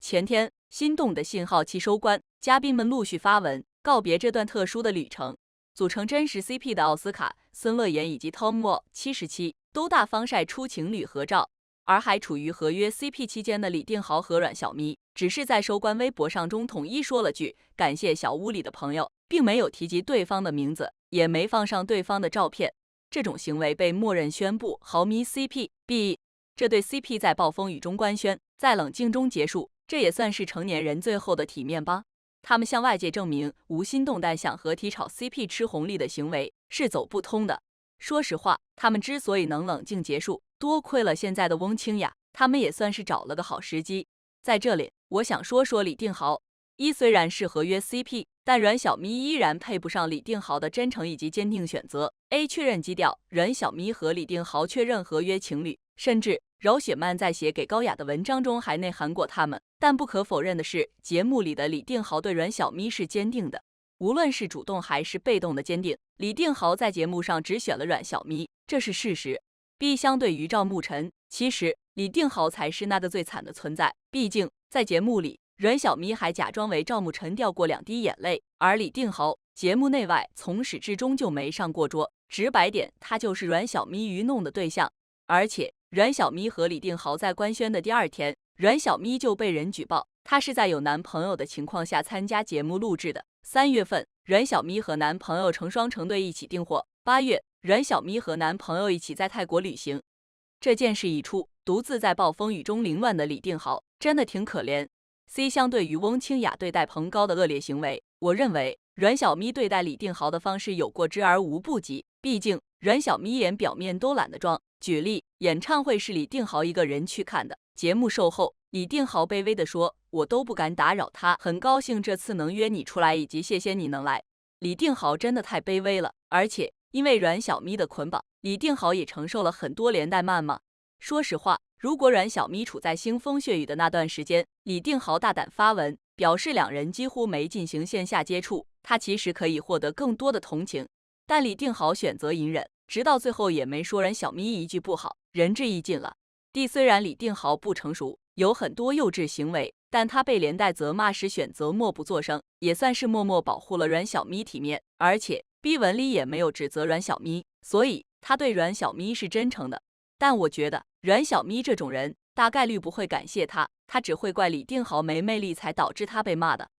前天，心动的信号期收官，嘉宾们陆续发文告别这段特殊的旅程。组成真实 CP 的奥斯卡、孙乐妍以及 Tom Wall 77都大方晒出情侣合照，而还处于合约 CP 期间的李定豪和阮小咪，只是在收官微博上中统一说了句感谢小屋里的朋友，并没有提及对方的名字，也没放上对方的照片。这种行为被默认宣布豪咪 CP 毕，这对 CP 在暴风雨中官宣，在冷静中结束，这也算是成年人最后的体面吧。他们向外界证明无心动，但想合体炒 CP 吃红利的行为是走不通的。说实话，他们之所以能冷静结束，多亏了现在的翁清雅，他们也算是找了个好时机。在这里，我想说说李定豪。虽然是合约 CP， 但阮小咪依然配不上李定豪的真诚以及坚定选择。确认基调，阮小咪和李定豪确认合约情侣，甚至饶雪漫在写给高雅的文章中还内涵过他们。但不可否认的是，节目里的李定豪对阮小咪是坚定的，无论是主动还是被动的坚定。李定豪在节目上只选了阮小咪，这是事实。相对于赵沐晨，其实李定豪才是那个最惨的存在。毕竟在节目里，阮小咪还假装为赵沐晨掉过2滴眼泪，而李定豪节目内外从始至终就没上过桌，直白点，他就是阮小咪愚弄的对象。而且阮小咪和李定豪在官宣的第2天，阮小咪就被人举报，她是在有男朋友的情况下参加节目录制的。3月份，阮小咪和男朋友成双成对一起订货。8月，阮小咪和男朋友一起在泰国旅行。这件事一出，独自在暴风雨中凌乱的李定豪真的挺可怜。相对于翁清雅对待彭高的恶劣行为，我认为阮小咪对待李定豪的方式有过之而无不及。毕竟阮小咪连表面都懒得装。举例，演唱会是李定豪一个人去看的，节目售后，李定豪卑微地说：“我都不敢打扰他，很高兴这次能约你出来，以及谢谢你能来。”李定豪真的太卑微了，而且因为阮小咪的捆绑，李定豪也承受了很多连带谩骂。说实话，如果阮小咪处在腥风血雨的那段时间，李定豪大胆发文表示两人几乎没进行线下接触，他其实可以获得更多的同情。但李定豪选择隐忍，直到最后也没说阮小咪一句不好，仁至义尽了。虽然李定豪不成熟，有很多幼稚行为，但他被连带责骂时选择默不作声，也算是默默保护了阮小咪体面。而且逼文里也没有指责阮小咪，所以他对阮小咪是真诚的。但我觉得阮小咪这种人大概率不会感谢他，他只会怪李定豪没魅力才导致他被骂的。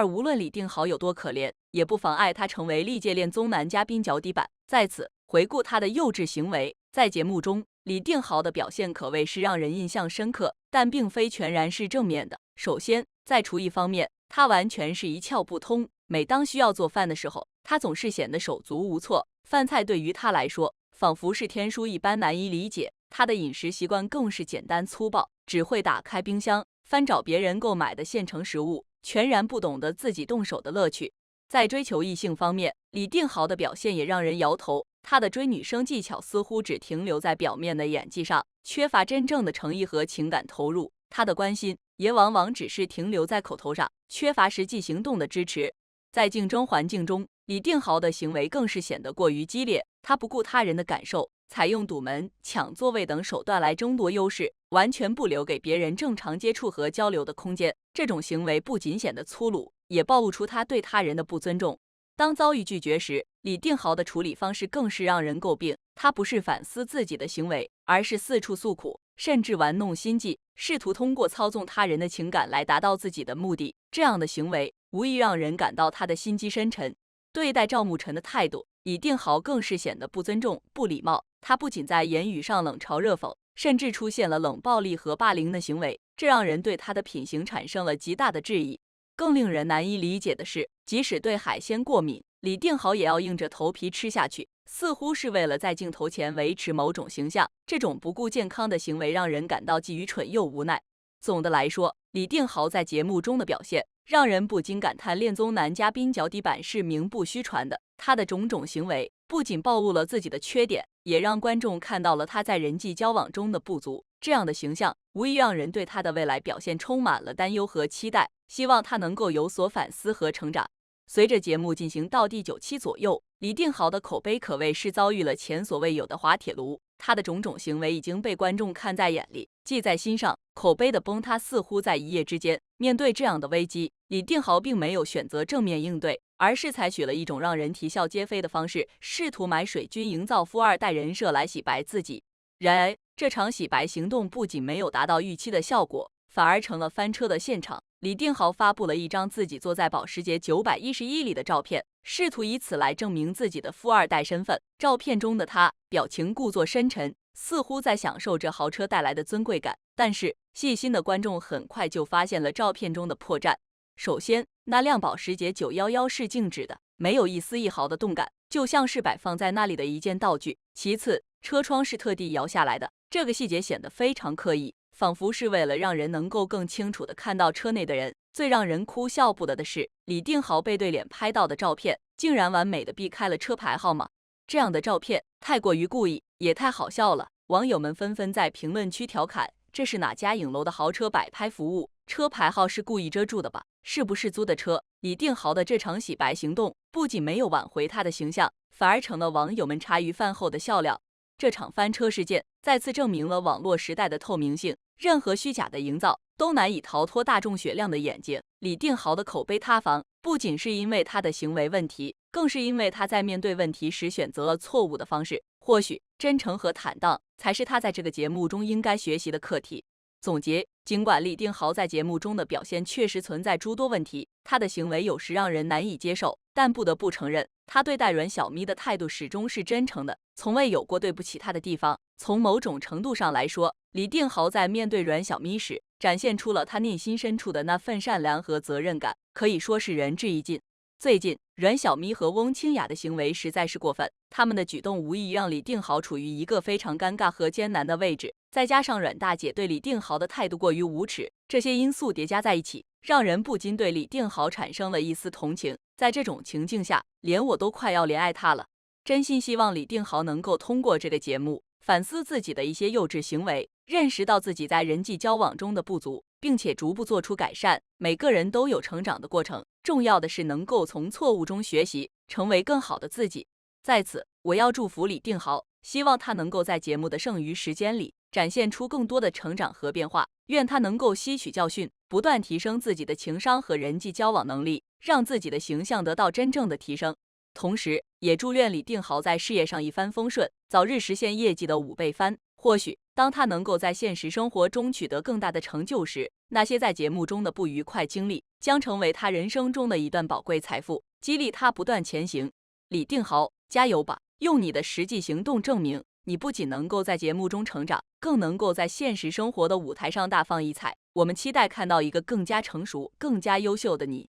无论李定豪有多可怜，也不妨碍他成为历届恋综男嘉宾脚底板。在此回顾他的幼稚行为，在节目中李定豪的表现可谓是让人印象深刻，但并非全然是正面的。首先，在厨艺方面，他完全是一窍不通，每当需要做饭的时候，他总是显得手足无措，饭菜对于他来说仿佛是天书一般难以理解。他的饮食习惯更是简单粗暴，只会打开冰箱翻找别人购买的现成食物，全然不懂得自己动手的乐趣。在追求异性方面，李定豪的表现也让人摇头，他的追女生技巧似乎只停留在表面的演技上，缺乏真正的诚意和情感投入。他的关心也往往只是停留在口头上，缺乏实际行动的支持。在竞争环境中，李定豪的行为更是显得过于激烈，他不顾他人的感受，采用堵门、抢座位等手段来争夺优势，完全不留给别人正常接触和交流的空间。这种行为不仅显得粗鲁，也暴露出他对他人的不尊重。当遭遇拒绝时，李定豪的处理方式更是让人诟病。他不是反思自己的行为，而是四处诉苦，甚至玩弄心计，试图通过操纵他人的情感来达到自己的目的。这样的行为无疑让人感到他的心机深沉。对待赵沐晨的态度，李定豪更是显得不尊重、不礼貌。他不仅在言语上冷嘲热讽，甚至出现了冷暴力和霸凌的行为，这让人对他的品行产生了极大的质疑。更令人难以理解的是，即使对海鲜过敏，李定豪也要硬着头皮吃下去，似乎是为了在镜头前维持某种形象。这种不顾健康的行为让人感到既愚蠢又无奈。总的来说，李定豪在节目中的表现让人不禁感叹恋综男嘉宾脚底板是名不虚传的。他的种种行为不仅暴露了自己的缺点，也让观众看到了他在人际交往中的不足。这样的形象无疑让人对他的未来表现充满了担忧和期待，希望他能够有所反思和成长。随着节目进行到第9期左右，李定豪的口碑可谓是遭遇了前所未有的滑铁卢。他的种种行为已经被观众看在眼里，记在心上，口碑的崩塌似乎在一夜之间。面对这样的危机，李定豪并没有选择正面应对，而是采取了一种让人啼笑皆非的方式，试图买水军营造富二代人设来洗白自己。然而，这场洗白行动不仅没有达到预期的效果，反而成了翻车的现场。李定豪发布了一张自己坐在保时捷911里的照片，试图以此来证明自己的富二代身份。照片中的他表情故作深沉，似乎在享受着豪车带来的尊贵感。但是，细心的观众很快就发现了照片中的破绽。首先，那辆保时捷911是静止的，没有一丝一毫的动感，就像是摆放在那里的一件道具。其次，车窗是特地摇下来的，这个细节显得非常刻意，仿佛是为了让人能够更清楚地看到车内的人。最让人哭笑不得的是，李定豪背对脸拍到的照片，竟然完美地避开了车牌号码。这样的照片太过于故意，也太好笑了。网友们纷纷在评论区调侃：这是哪家影楼的豪车摆拍服务？车牌号是故意遮住的吧？是不是租的车？李定豪的这场洗白行动不仅没有挽回他的形象，反而成了网友们茶余饭后的笑料。这场翻车事件再次证明了网络时代的透明性，任何虚假的营造都难以逃脱大众雪亮的眼睛。李定豪的口碑塌房，不仅是因为他的行为问题，更是因为他在面对问题时选择了错误的方式。或许真诚和坦荡才是他在这个节目中应该学习的课题。总结，尽管李定豪在节目中的表现确实存在诸多问题，他的行为有时让人难以接受，但不得不承认，他对待阮小咪的态度始终是真诚的，从未有过对不起他的地方。从某种程度上来说，李定豪在面对阮小咪时，展现出了他内心深处的那份善良和责任感，可以说是仁至义尽。最近，阮小咪和翁清雅的行为实在是过分，他们的举动无疑让李定豪处于一个非常尴尬和艰难的位置，再加上阮大姐对李定豪的态度过于无耻，这些因素叠加在一起，让人不禁对李定豪产生了一丝同情。在这种情境下，连我都快要怜爱他了。真心希望李定豪能够通过这个节目反思自己的一些幼稚行为，认识到自己在人际交往中的不足，并且逐步做出改善。每个人都有成长的过程，重要的是能够从错误中学习，成为更好的自己。在此，我要祝福李定豪，希望他能够在节目的剩余时间里展现出更多的成长和变化，愿他能够吸取教训，不断提升自己的情商和人际交往能力，让自己的形象得到真正的提升。同时，也祝愿李定豪在事业上一帆风顺，早日实现业绩的5倍翻。或许，当他能够在现实生活中取得更大的成就时，那些在节目中的不愉快经历将成为他人生中的一段宝贵财富，激励他不断前行。李定豪，加油吧！用你的实际行动证明，你不仅能够在节目中成长，更能够在现实生活的舞台上大放异彩。我们期待看到一个更加成熟、更加优秀的你。